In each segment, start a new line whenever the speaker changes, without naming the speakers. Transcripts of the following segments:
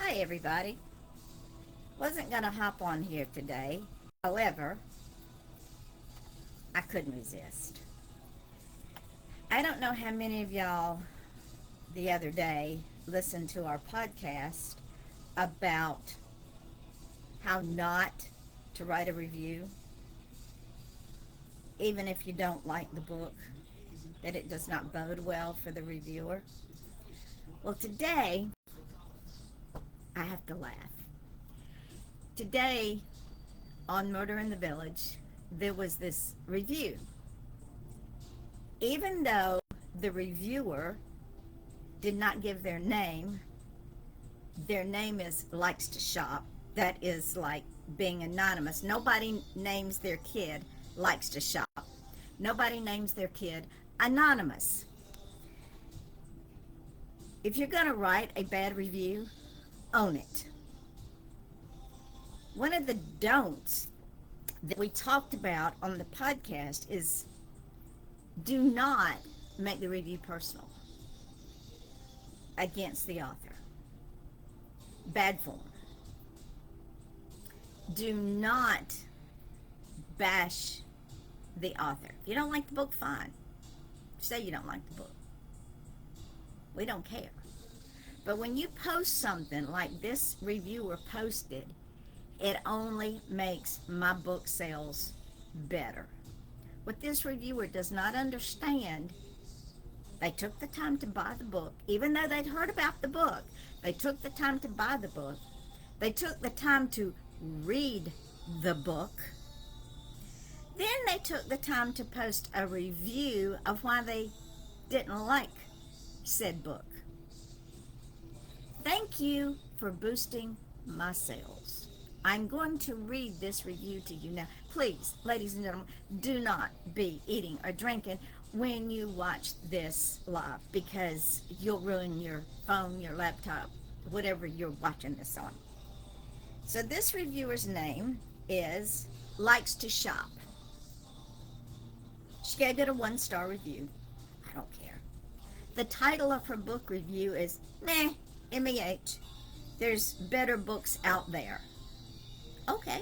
Hi, everybody. Wasn't going to hop on here today. However, I couldn't resist. I don't know how many of y'all the other day listened to our podcast about how not to write a review, even if you don't like the book, that it does not bode well for the reviewer. Well, today, I have to laugh. Today, on Murder in the Village, there was this review. Even though the reviewer did not give their name is Likes to Shop. That is like being anonymous. Nobody names their kid Likes to Shop. Nobody names their kid Anonymous. If you're going to write a bad review, own it. One of the don'ts that we talked about on the podcast is do not make the review personal against the author. Bad form. Do not bash the author. If you don't like the book, fine. Say you don't like the book. We don't care. But when you post something like this reviewer posted, it only makes my book sales better. What this reviewer does not understand, they took the time to buy the book, even though they'd heard about the book. They took the time to buy the book. They took the time to read the book. Then they took the time to post a review of why they didn't like said book. Thank you for boosting my sales. I'm going to read this review to you now. Please, ladies and gentlemen, do not be eating or drinking when you watch this live because you'll ruin your phone, your laptop, whatever you're watching this on. So this reviewer's name is Likes to Shop. She gave it a 1-star review. I don't care. The title of her book review is Meh, M-E-H. There's better books out there. Okay,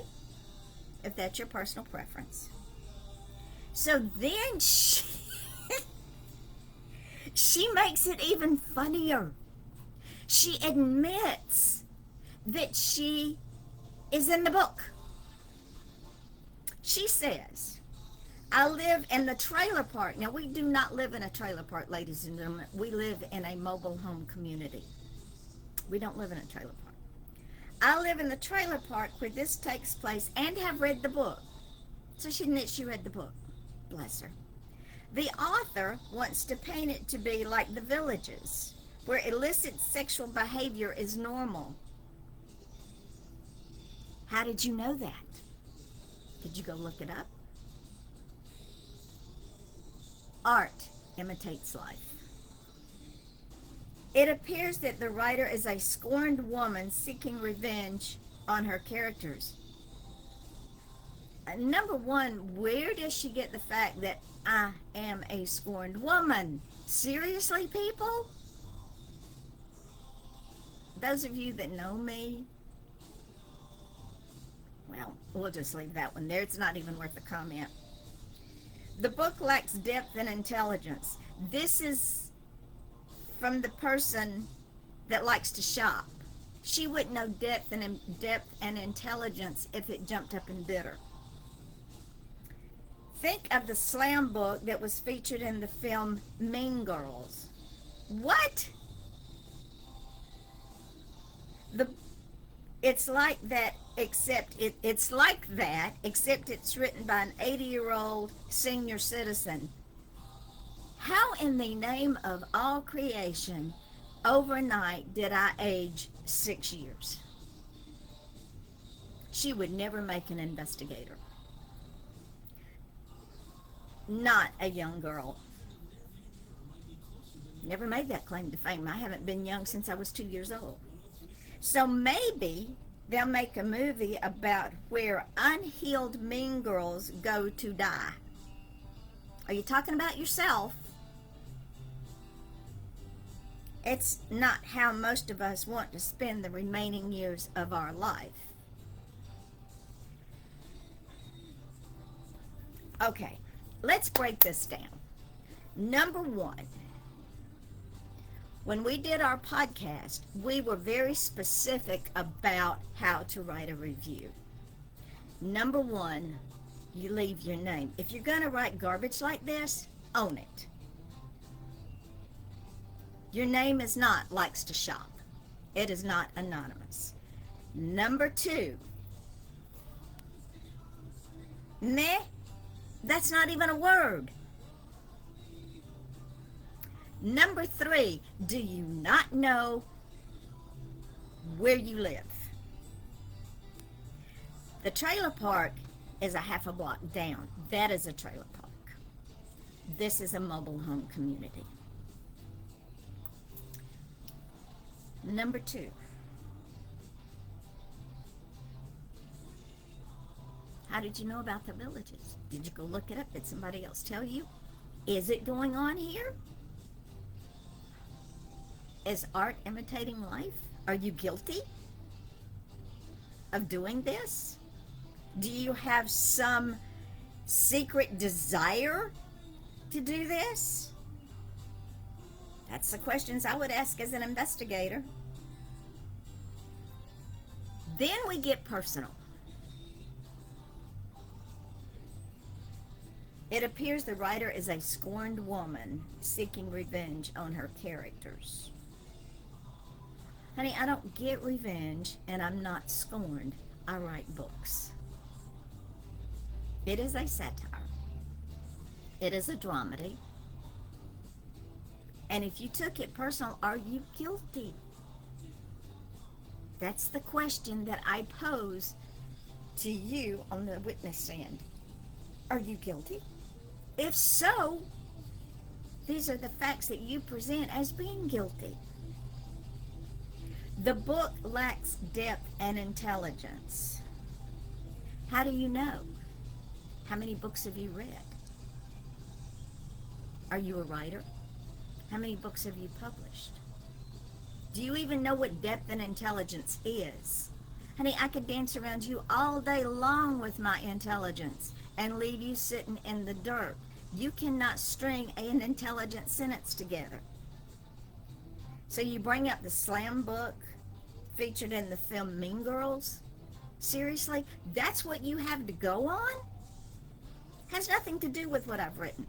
if that's your personal preference. So then she makes it even funnier. She admits that she is in the book. She says, I live in the trailer park. Now, we do not live in a trailer park, ladies and gentlemen. We live in a mobile home community. We don't live in a trailer park. I live in the trailer park where this takes place and have read the book. So she admits she read the book. Bless her. The author wants to paint it to be like The Villages, where illicit sexual behavior is normal. How did you know that? Did you go look it up? Art imitates life. It appears that the writer is a scorned woman seeking revenge on her characters. Number one, where does she get the fact that I am a scorned woman? Seriously, people? Those of you that know me, well, we'll just leave that one there. It's not even worth a comment. The book lacks depth and intelligence. This is from the person that likes to shop. She wouldn't know depth and intelligence if it jumped up and bit her. Think of the slam book that was featured in the film Mean Girls. What? It's like that, except it's like that, except it's written by an 80-year-old senior citizen. How in the name of all creation, overnight did I age 6 years? She would never make an investigator. Not a young girl. Never made that claim to fame. I haven't been young since I was 2 years old. So maybe they'll make a movie about where unhealed mean girls go to die. Are you talking about yourself? It's not how most of us want to spend the remaining years of our life. Okay, let's break this down. Number one, when we did our podcast, we were very specific about how to write a review. Number one, you leave your name. If you're going to write garbage like this, own it. Your name is not likes to shop. It is not anonymous. Number two, meh, that's not even a word. Number three, do you not know where you live? The trailer park is a half a block down. That is a trailer park. This is a mobile home community. Number two, how did you know about the villages? Did you go look it up? Did somebody else tell you? Is it going on here? Is art imitating life? Are you guilty of doing this? Do you have some secret desire to do this? That's the questions I would ask as an investigator. Then we get personal. It appears the writer is a scorned woman seeking revenge on her characters. Honey, I don't get revenge, and I'm not scorned. I write books. It is a satire. It is a dramedy. And if you took it personal, are you guilty? That's the question that I pose to you on the witness stand. Are you guilty? If so, these are the facts that you present as being guilty. The book lacks depth and intelligence. How do you know? How many books have you read? Are you a writer? How many books have you published? Do you even know what depth and intelligence is? Honey, I could dance around you all day long with my intelligence and leave you sitting in the dirt. You cannot string an intelligent sentence together. So you bring up the slam book featured in the film Mean Girls? Seriously? That's what you have to go on? Has nothing to do with what I've written.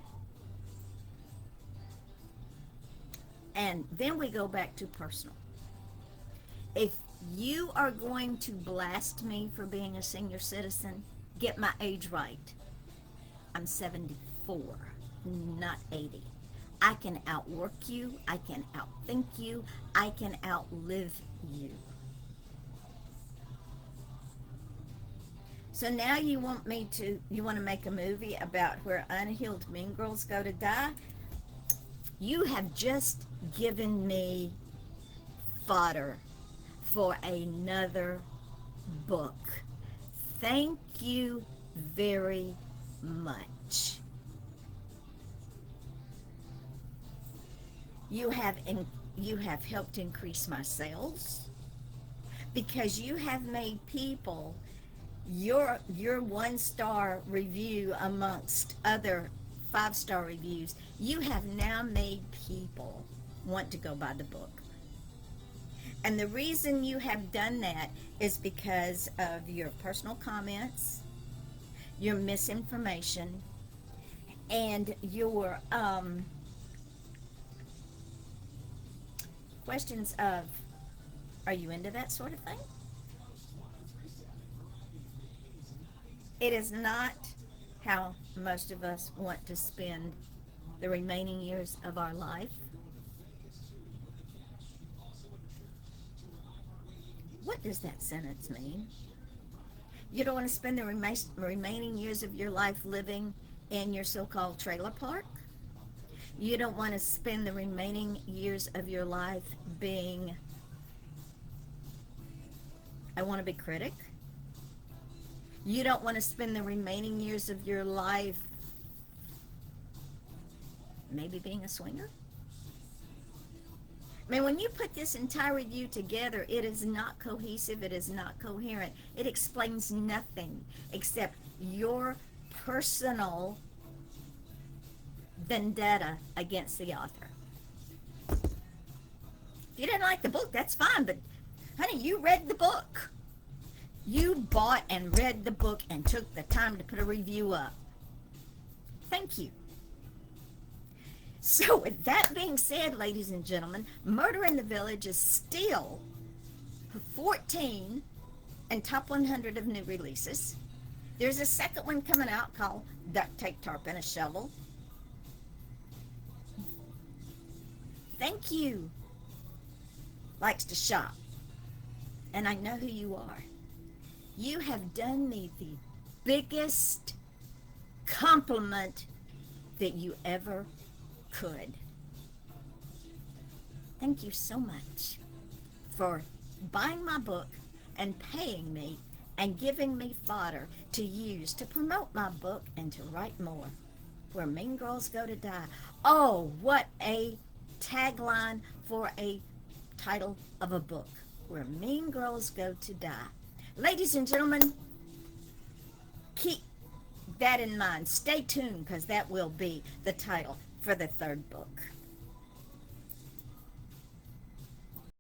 And then we go back to personal. If you are going to blast me for being a senior citizen, get my age right. I'm 74, not 80. I can outwork you. I can outthink you. I can outlive you. So now you want to make a movie about where unhealed mean girls go to die? You have just given me fodder for another book. Thank you very much. You have helped increase my sales because you have made people your 1-star review amongst other 5-star reviews. You have now made people want to go buy the book. And the reason you have done that is because of your personal comments, your misinformation, and your questions of, are you into that sort of thing? It is not how most of us want to spend the remaining years of our life. What does that sentence mean? You don't want to spend the remaining years of your life living in your so-called trailer park? You don't want to spend the remaining years of your life being a wannabe critic? You don't want to spend the remaining years of your life maybe being a swinger? I mean, when you put this entire review together, it is not cohesive, it is not coherent. It explains nothing except your personal vendetta against the author. If you didn't like the book, that's fine, but honey, you read the book. You bought and read the book and took the time to put a review up. Thank you. So with that being said, ladies and gentlemen, Murder in the Village is still 14 and top 100 of new releases. There's a second one coming out called Duct Tape, Tarp, and a Shovel. Thank you. Likes to shop. And I know who you are. You have done me the biggest compliment that you ever could. Thank you so much for buying my book and paying me and giving me fodder to use to promote my book and to write more. Where Mean Girls Go to Die. Oh, what a tagline for a title of a book. Where Mean Girls Go to Die. Ladies and gentlemen, keep that in mind. Stay tuned, because that will be the title for the third book.